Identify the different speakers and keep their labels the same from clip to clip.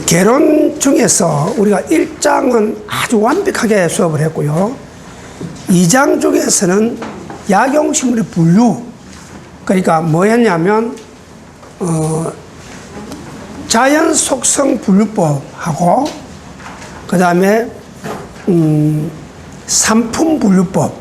Speaker 1: 개론 중에서 우리가 1장은 아주 완벽하게 수업을 했고요. 2장 중에서는 약용식물의 분류, 그러니까 뭐 했냐면 자연 속성 분류법하고 그 다음에 상품 분류법,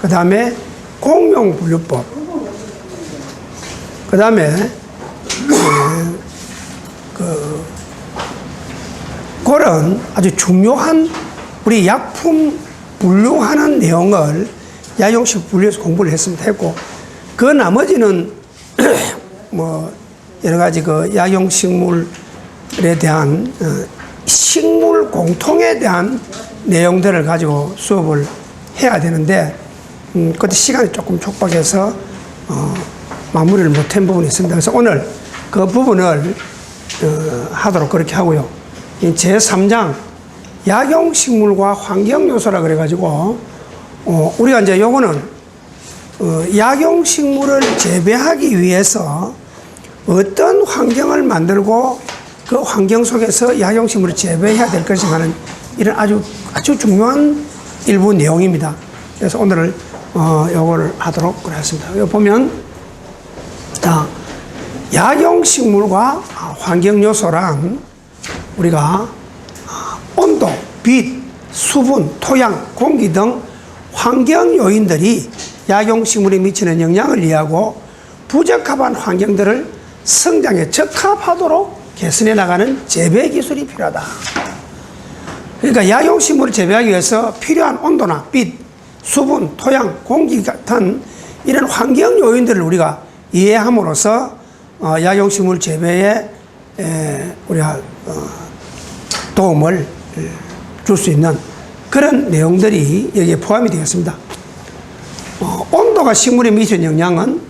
Speaker 1: 그 다음에 공용 분류법, 그 다음에 그런 아주 중요한 우리 약품 분류하는 내용을 약용식 분류에서 공부를 했고, 그 나머지는 뭐 여러 가지 그 약용식물에 대한 식물 공통에 대한 내용들을 가지고 수업을 해야 되는데 그때 시간이 조금 촉박해서 마무리를 못한 부분이 있습니다. 그래서 오늘 그 부분을 하도록 그렇게 하고요. 제3장 약용식물과 환경요소라 그래가지고 우리가 이제 요거는 약용식물을 재배하기 위해서 어떤 환경을 만들고 그 환경 속에서 약용식물을 재배해야 될 것인가 하는 이런 아주 중요한 일부 내용입니다. 그래서 오늘은 요거를 하도록 그랬습니다. 여기 보면 약용식물과 환경요소란 우리가 온도, 빛, 수분, 토양, 공기 등 환경 요인들이 약용식물에 미치는 영향을 이해하고 부적합한 환경들을 성장에 적합하도록 개선해 나가는 재배 기술이 필요하다. 그러니까 약용식물을 재배하기 위해서 필요한 온도나 빛, 수분, 토양, 공기 같은 이런 환경 요인들을 우리가 이해함으로써 약용식물 재배에 우리가 도움을 줄 수 있는 그런 내용들이 여기에 포함이 되겠습니다. 온도가 식물에 미치는 영향은,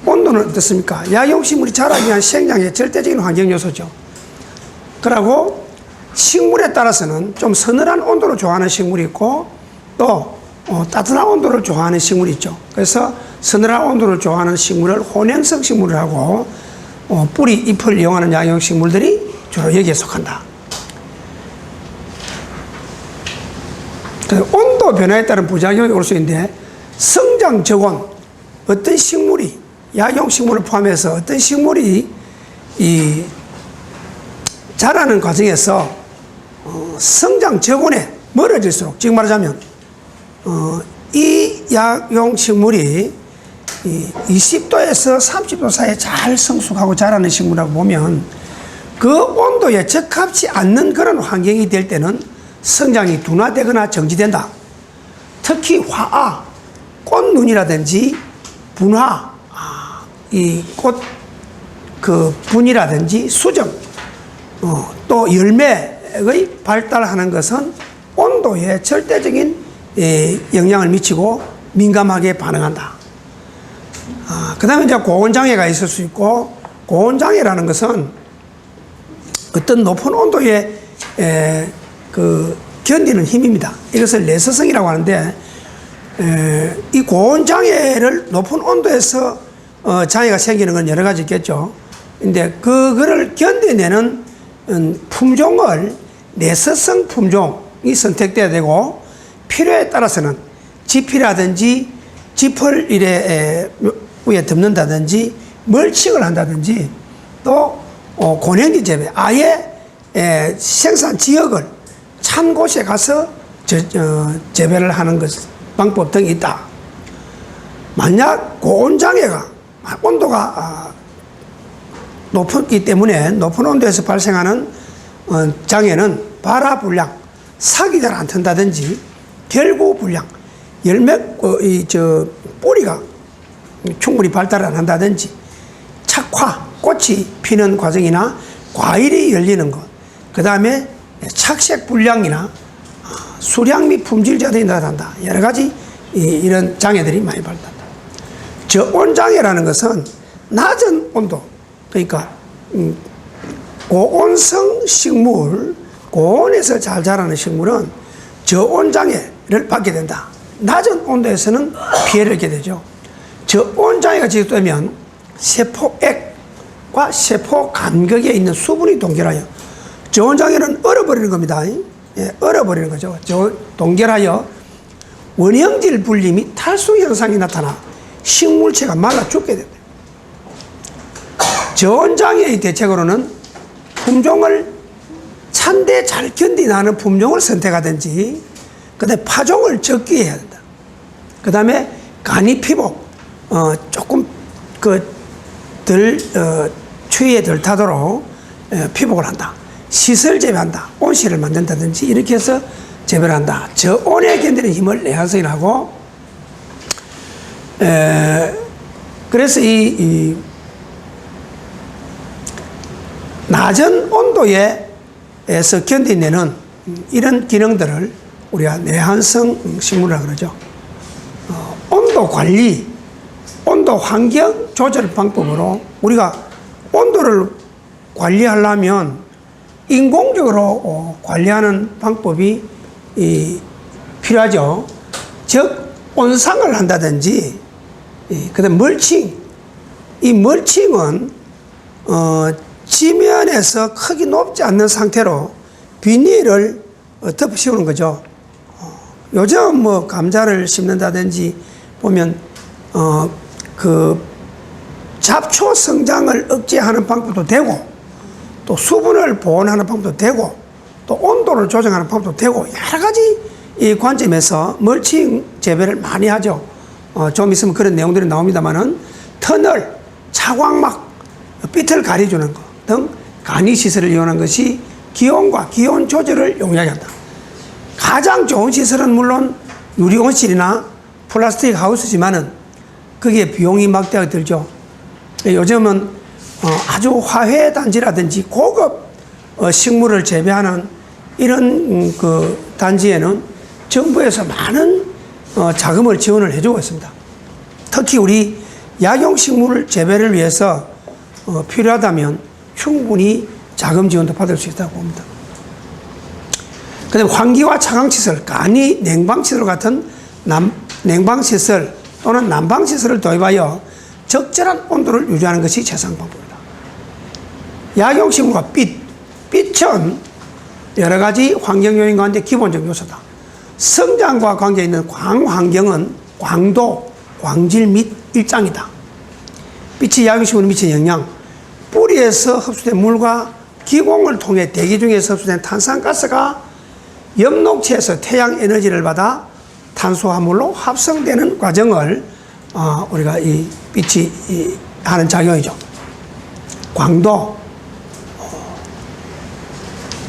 Speaker 1: 온도는 어떻습니까? 약용식물이 자라기 위한 생장의 절대적인 환경 요소죠. 그리고 식물에 따라서는 좀 서늘한 온도를 좋아하는 식물이 있고 또 따뜻한 온도를 좋아하는 식물이 있죠. 그래서 서늘한 온도를 좋아하는 식물을 혼행성 식물이라고 뿌리, 잎을 이용하는 약용식물들이 주로 여기에 속한다. 온도 변화에 따른 부작용이 올 수 있는데, 성장 저온, 어떤 식물이, 약용식물을 포함해서 어떤 식물이 자라는 과정에서 성장 저온에 멀어질수록, 지금 말하자면 이 약용식물이 20도에서 30도 사이에 잘 성숙하고 자라는 식물이라고 보면 그 온도에 적합치 않는 그런 환경이 될 때는 성장이 둔화되거나 정지된다. 특히 화아, 꽃눈이라든지 분화, 이 꽃 그 분이라든지 수정, 또 열매의 발달하는 것은 온도에 절대적인 영향을 미치고 민감하게 반응한다. 그 다음에 이제 고온장애가 있을 수 있고, 고온장애라는 것은 어떤 높은 온도에 견디는 힘입니다. 이것을 내서성이라고 하는데, 이 고온장애를 높은 온도에서 장애가 생기는 건 여러 가지 있겠죠. 근데 그거를 견뎌내는 품종을 내서성 품종이 선택돼야 되고, 필요에 따라서는 지피라든지 지퍼를 위에 덮는다든지 멀칭을 한다든지 또 고냉지 재배, 아예 생산 지역을 찬 곳에 가서 재배를 하는 방법 등이 있다. 만약 고온장애가 온도가 높기 때문에 높은 온도에서 발생하는 장애는 발화불량, 삭이 잘 안 튼다든지 결구불량, 열매 뿌리가 충분히 발달 안 한다든지 착화, 꽃이 피는 과정이나 과일이 열리는 것, 그 다음에 착색 불량이나 수량 및 품질 저하가 나타난다. 여러 가지 이런 장애들이 많이 발달한다. 저온장애라는 것은 낮은 온도, 그러니까 고온성 식물, 고온에서 잘 자라는 식물은 저온장애를 받게 된다. 낮은 온도에서는 피해를 입게 되죠. 저온장애가 지속되면 세포액과 세포 간격에 있는 수분이 동결하여 저온장애는 얼어버리는 겁니다. 예, 얼어버리는 거죠. 동결하여 원형질 불림이 탈수 현상이 나타나 식물체가 말라 죽게 됩니다. 저온장애의 대책으로는 품종을 찬데 잘 견디는 품종을 선택하든지, 그 다음에 파종을 적게 해야 된다. 그 다음에 간이 피복, 조금 추위에 덜 타도록 피복을 한다. 시설 재배한다. 온실을 만든다든지 이렇게 해서 재배를 한다. 저온에 견디는 힘을 내한성이라고. 그래서 이 낮은 온도에서 견디내는 이런 기능들을 우리가 내한성 식물이라고 그러죠. 온도 관리, 온도 환경 조절 방법으로 우리가 온도를 관리하려면 인공적으로 관리하는 방법이 필요하죠. 즉 온상을 한다든지, 그다음 멀칭. 이 멀칭은 지면에서 크게 높지 않는 상태로 비닐을 덮어 씌우는 거죠. 요즘 뭐 감자를 심는다든지 보면 그 잡초 성장을 억제하는 방법도 되고, 또 수분을 보온하는 방법도 되고, 또 온도를 조정하는 방법도 되고, 여러 가지 이 관점에서 멀칭 재배를 많이 하죠. 좀 있으면 그런 내용들이 나옵니다만은 터널, 차광막, 빛을 가려주는 것 등 간이 시설을 이용하는 것이 기온과 기온 조절을 용이하게 한다. 가장 좋은 시설은 물론 유리 온실이나 플라스틱 하우스지만은 거기에 비용이 막대하게 들죠. 요즘은 아주 화훼 단지라든지 고급 식물을 재배하는 이런 그 단지에는 정부에서 많은 자금을 지원을 해주고 있습니다. 특히 우리 약용식물 재배를 위해서 필요하다면 충분히 자금 지원도 받을 수 있다고 봅니다. 그 다음에 환기와 차광시설, 간이 냉방시설 같은 냉방시설 또는 난방시설을 도입하여 적절한 온도를 유지하는 것이 최상 방법입니다. 약용식물과 빛은 여러 가지 환경 요인 가운데 기본적 요소다. 성장과 관계 있는 광환경은 광도, 광질 및 일장이다. 빛이 약용식물에 미치는 영향, 뿌리에서 흡수된 물과 기공을 통해 대기 중에서 흡수된 탄산가스가 엽록체에서 태양 에너지를 받아 탄수화물로 합성되는 과정을 우리가 이 빛이 하는 작용이죠.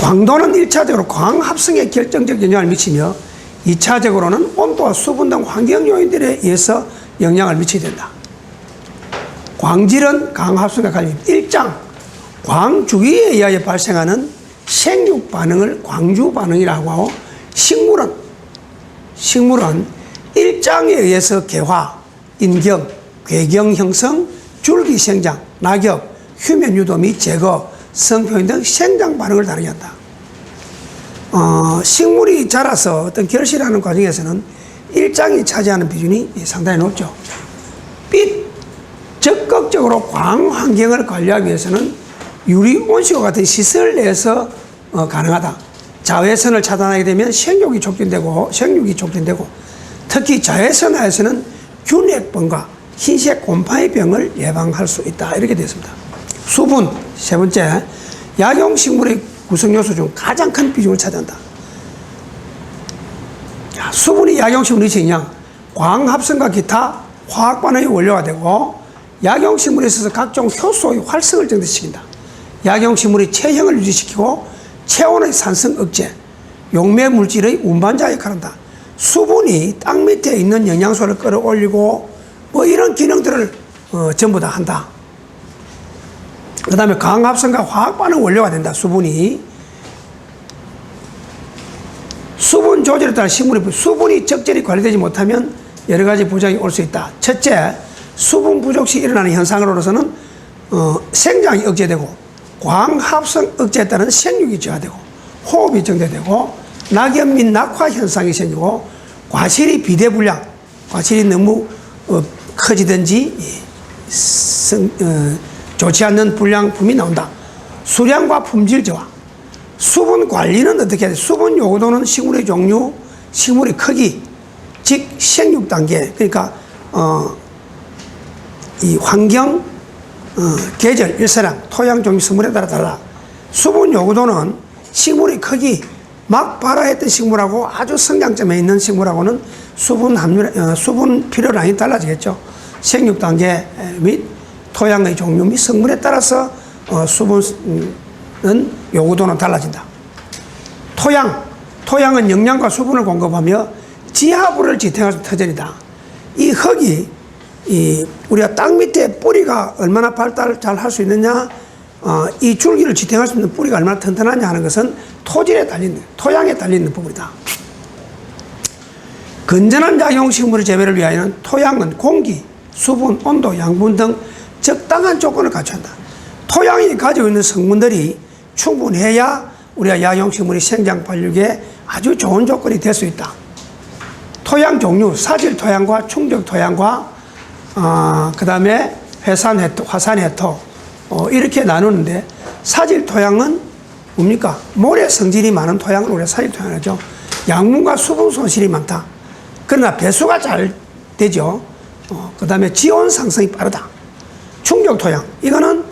Speaker 1: 광도는 1차적으로 광합성에 결정적 영향을 미치며 2차적으로는 온도와 수분 등 환경 요인들에 의해서 영향을 미치게 된다. 광질은 광합성과 관련된 일장, 광주기에 의하여 발생하는 생육 반응을 광주 반응이라고 하고, 식물은 일장에 의해서 개화, 인경, 괴경 형성, 줄기 생장, 낙엽, 휴면 유도 및 제거, 성표현 등 생장 반응을 다르게 한다. 식물이 자라서 어떤 결실하는 과정에서는 일장이 차지하는 비중이 상당히 높죠. 적극적으로 광 환경을 관리하기 위해서는 유리 온실과 같은 시설 내에서 가능하다. 자외선을 차단하게 되면 생육이 촉진되고, 특히 자외선 하에서는 균핵병과 흰색 곰팡이 병을 예방할 수 있다. 이렇게 되어 있습니다. 수분, 세 번째, 약용식물의 구성요소 중 가장 큰 비중을 차지한다. 수분이 약용식물의 영향, 광합성과 기타 화학 반응의 원료가 되고, 약용식물에 있어서 각종 효소의 활성을 증대시킨다. 약용식물의 체형을 유지시키고 체온의 산성 억제, 용매 물질의 운반자 역할을 한다. 수분이 땅 밑에 있는 영양소를 끌어올리고 뭐 이런 기능들을 전부 다 한다. 그 다음에 광합성과 화학 반응 원료가 된다. 수분 조절에 따라 수분이 적절히 관리되지 못하면 여러 가지 부작용이 올 수 있다. 첫째, 수분 부족 시 일어나는 현상으로서는 생장이 억제되고, 광합성 억제에 따른 생육이 저하되고, 호흡이 정대되고, 낙엽 및 낙화 현상이 생기고, 과실이 비대불량, 과실이 너무 커지든지 좋지 않는 불량품이 나온다. 수량과 품질 저하, 수분 관리는 어떻게 해야 돼? 수분 요구도는 식물의 종류, 식물의 크기, 즉 생육 단계, 그러니까 이 환경, 계절, 일사량, 토양 종류, 성분에 따라 달라. 수분 요구도는 식물의 크기, 막 발화했던 식물하고 아주 성장점에 있는 식물하고는 수분 함유, 수분 필요량이 달라지겠죠. 생육 단계 및 토양의 종류 및 성분에 따라서 수분은 요구도는 달라진다. 토양은 영양과 수분을 공급하며 지하부를 지탱할 터전이다. 이 흙이 우리가 땅 밑에 뿌리가 얼마나 발달을 잘 할 수 있느냐, 이 줄기를 지탱할 수 있는 뿌리가 얼마나 튼튼하냐 하는 것은 토질에 달린, 토양에 달리는 부분이다. 건전한 약용식물의 재배를 위하여는 토양은 공기, 수분, 온도, 양분 등 적당한 조건을 갖춰야 한다. 토양이 가지고 있는 성분들이 충분해야 우리가 약용식물의 생장 발육에 아주 좋은 조건이 될 수 있다. 토양 종류, 사질 토양과 충적 토양과 그 다음에 화산 해토 이렇게 나누는데, 사질 토양은 뭡니까? 모래 성질이 많은 토양을 우리가 사질 토양이라고 하죠. 양분과 수분 손실이 많다. 그러나 배수가 잘 되죠. 그 다음에 지온 상승이 빠르다. 충적 토양, 이거는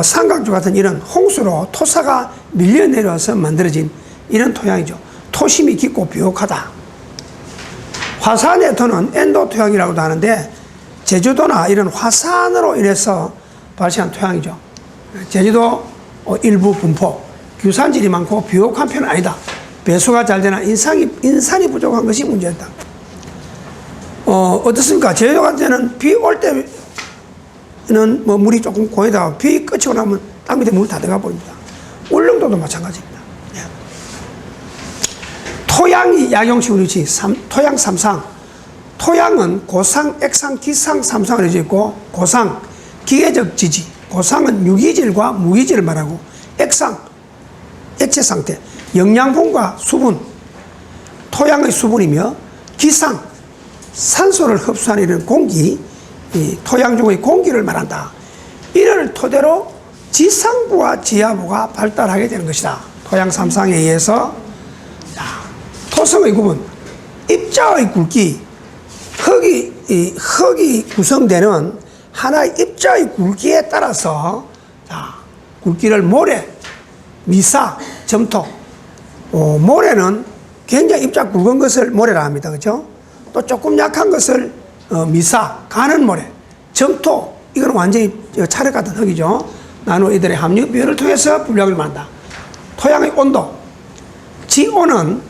Speaker 1: 삼각주 같은 이런 홍수로 토사가 밀려 내려와서 만들어진 이런 토양이죠. 토심이 깊고 비옥하다. 화산 해토는 엔도 토양이라고도 하는데, 제주도나 이런 화산으로 인해서 발생한 토양이죠. 제주도 일부 분포, 규산질이 많고 비옥한 편은 아니다. 배수가 잘 되나 인산이 부족한 것이 문제였다. 어떻습니까? 제주도 같은 데는 비 올 때는 뭐 물이 조금 고이다가 비 끝이고 나면 땅 밑에 물 다 들어가 버립니다. 울릉도도 마찬가지입니다. 예. 토양이 약용식으로 있지. 토양 삼상. 토양은 고상, 액상, 기상, 삼상을 해져 있고, 고상, 기계적 지지, 고상은 유기질과 무기질을 말하고, 액상, 액체 상태, 영양분과 수분, 토양의 수분이며, 기상, 산소를 흡수하는 이런 공기, 이 토양 중의 공기를 말한다. 이를 토대로 지상부와 지하부가 발달하게 되는 것이다. 토양 삼상에 의해서. 토성의 구분, 입자의 굵기, 흙이 구성되는 하나의 입자의 굵기에 따라서, 굵기를 모래, 미사, 점토, 모래는 굉장히 입자 굵은 것을 모래라 합니다. 그죠? 또 조금 약한 것을 미사, 가는 모래, 점토, 이건 완전히 찰흙 같은 흙이죠. 나누어 이들의 함유 비율을 통해서 분량을 만든다. 토양의 온도, 지온은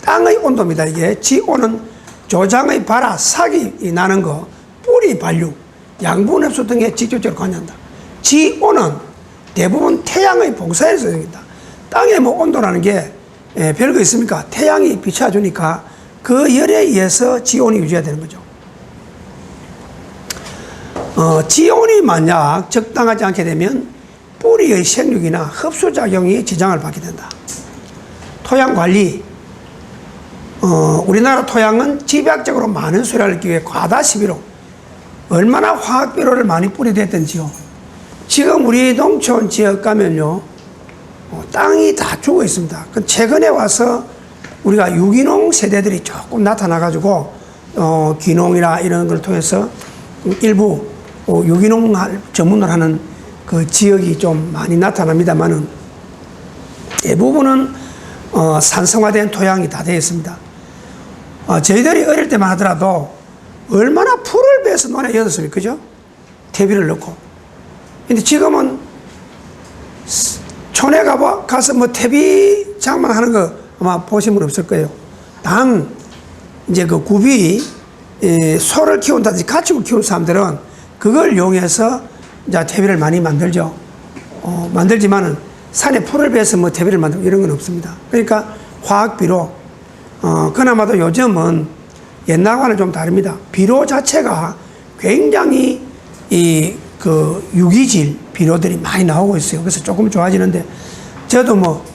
Speaker 1: 땅의 온도입니다. 이게 지온은 조장의 발화, 삭이 나는 거, 뿌리 발육, 양분 흡수 등에 직접적으로 관여한다. 지온은 대부분 태양의 봉사에서 생긴다. 땅의 뭐 온도라는 게 별거 있습니까? 태양이 비춰주니까 그 열에 의해서 지온이 유지가 되는 거죠. 지온이 만약 적당하지 않게 되면 뿌리의 생육이나 흡수작용이 지장을 받게 된다. 토양 관리, 우리나라 토양은 집약적으로 많은 수량을 얻기 위해 과다 시비로 얼마나 화학비료를 많이 뿌리댔던지요. 지금 우리 농촌 지역 가면요, 땅이 다 죽어 있습니다. 최근에 와서 우리가 유기농 세대들이 조금 나타나가지고 귀농이나 이런 걸 통해서 일부 유기농 전문을 하는 그 지역이 좀 많이 나타납니다만은 대부분은 산성화된 토양이 다 되어 있습니다. 저희들이 어릴 때만 하더라도 얼마나 풀을 베서 논에 여었습니까? 그죠? 퇴비를 넣고. 근데 지금은 촌에 가서 뭐 퇴비 장만하는 거 아마 보신 분 없을 거예요. 단, 이제 그 구비, 소를 키운다든지 가축을 키우는 사람들은 그걸 이용해서 이제 퇴비를 많이 만들죠. 만들지만은 산에 풀을 베서 뭐 퇴비를 만들고 이런 건 없습니다. 그러니까 화학비료, 그나마도 요즘은 옛날과는 좀 다릅니다. 비료 자체가 굉장히 그 유기질 비료들이 많이 나오고 있어요. 그래서 조금 좋아지는데, 저도 뭐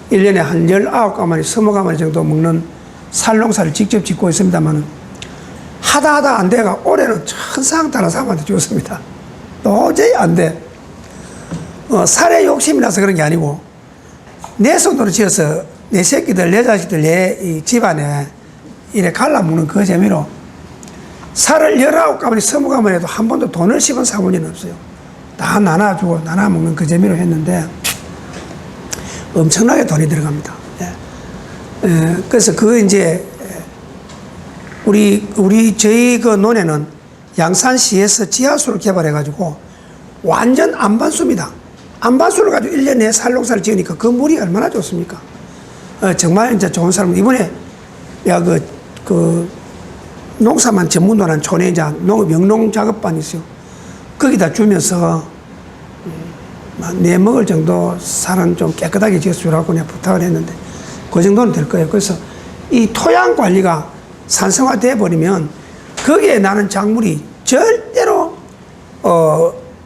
Speaker 1: 1년에 한 19가마리, 20가마리 정도 먹는 살농사를 직접 짓고 있습니다만 하다 안 돼가 올해는 천상 다른 사람한테 줬습니다. 도저히 안 돼. 살에 욕심이 나서 그런 게 아니고 내 손으로 지어서 내 새끼들, 내 자식들, 내 이 집안에 이래 갈라먹는 그 재미로 살을 19가문이 20가문 해도 한 번도 돈을 씹은 사모님은 없어요. 다 나눠주고 나눠먹는 그 재미로 했는데 엄청나게 돈이 들어갑니다. 그래서 그 이제 저희 그 논에는 양산시에서 지하수를 개발해가지고 완전 안반수입니다. 안반수를 가지고 1년 내에 쌀농사를 지으니까 그 물이 얼마나 좋습니까? 정말 이제 좋은 사람. 이번에 내가 그 농사만 전문으로 하는 촌에 이제 영농 작업반이 있어요. 거기다 주면서 내 먹을 정도 살은 좀 깨끗하게 지어주라고 내가 부탁을 했는데 그 정도는 될 거예요. 그래서 이 토양 관리가 산성화돼 버리면 거기에 나는 작물이 절대로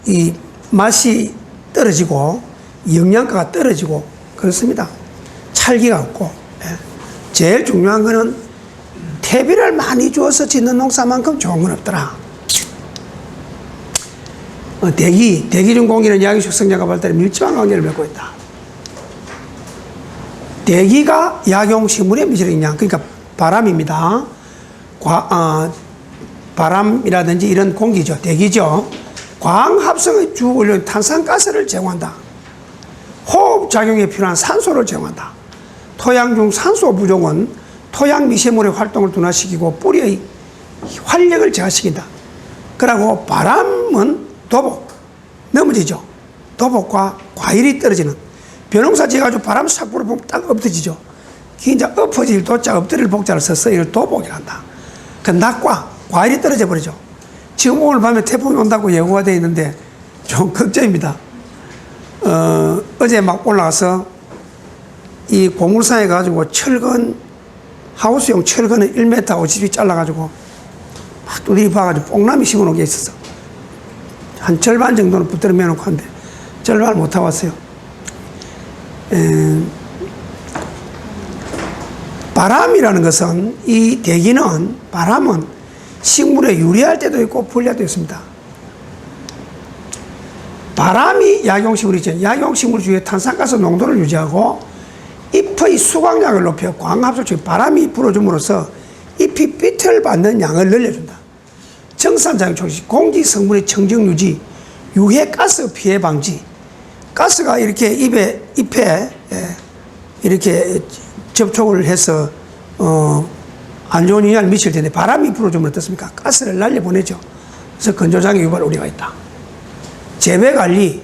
Speaker 1: 이 맛이 떨어지고 영양가가 떨어지고 그렇습니다. 찰기가 없고. 제일 중요한 거는 퇴비를 많이 주어서 짓는 농사만큼 좋은 건 없더라. 대기 중 공기는 양육식 성장과 발달에 밀접한 관계를 맺고 있다. 대기가 약용식물에 미치는 영향, 그러니까 바람입니다. 바람이라든지 이런 공기죠. 대기죠. 광합성의 주 원료인 탄산가스를 제공한다. 호흡작용에 필요한 산소를 제공한다. 토양 중 산소 부족은 토양 미세물의 활동을 둔화시키고 뿌리의 활력을 저하시킨다. 그리고 바람은 도복, 넘어지죠. 도복과 과일이 떨어지는. 벼농사 지어가지고 바람 싹 불어보면 딱 엎어지죠. 그게 이제 엎어질 도자, 엎드릴 복자를 써서 이걸 도복이란다. 그 낙과 과일이 떨어져 버리죠. 지금 오늘 밤에 태풍이 온다고 예고가 되어 있는데 좀 걱정입니다. 어제 막 올라가서 이 고물상에 가지고 철근, 하우스용 철근을 1m 50이 잘라가지고 막 두드리 봐가지고 뽕나미 심어놓은 게 있었어. 한 절반 정도는 붙들어 매놓고 한데 절반을 못하고 왔어요. 바람이라는 것은 이 대기는 바람은 식물에 유리할 때도 있고 불리할 때도 있습니다. 바람이 약용식물이죠. 약용식물 중에 탄산가스 농도를 유지하고 잎의 수광량을 높여 광합성 중 바람이 불어줌으로써 잎이 빛을 받는 양을 늘려준다. 정산작용 촉진, 공기 성분의 청정 유지, 유해가스 피해 방지. 가스가 이렇게 잎에 이렇게 접촉을 해서 안 좋은 영향을 미칠 텐데 바람이 불어주면 어떻습니까? 가스를 날려보내죠. 그래서 건조장애 유발 우려가 있다. 재배 관리,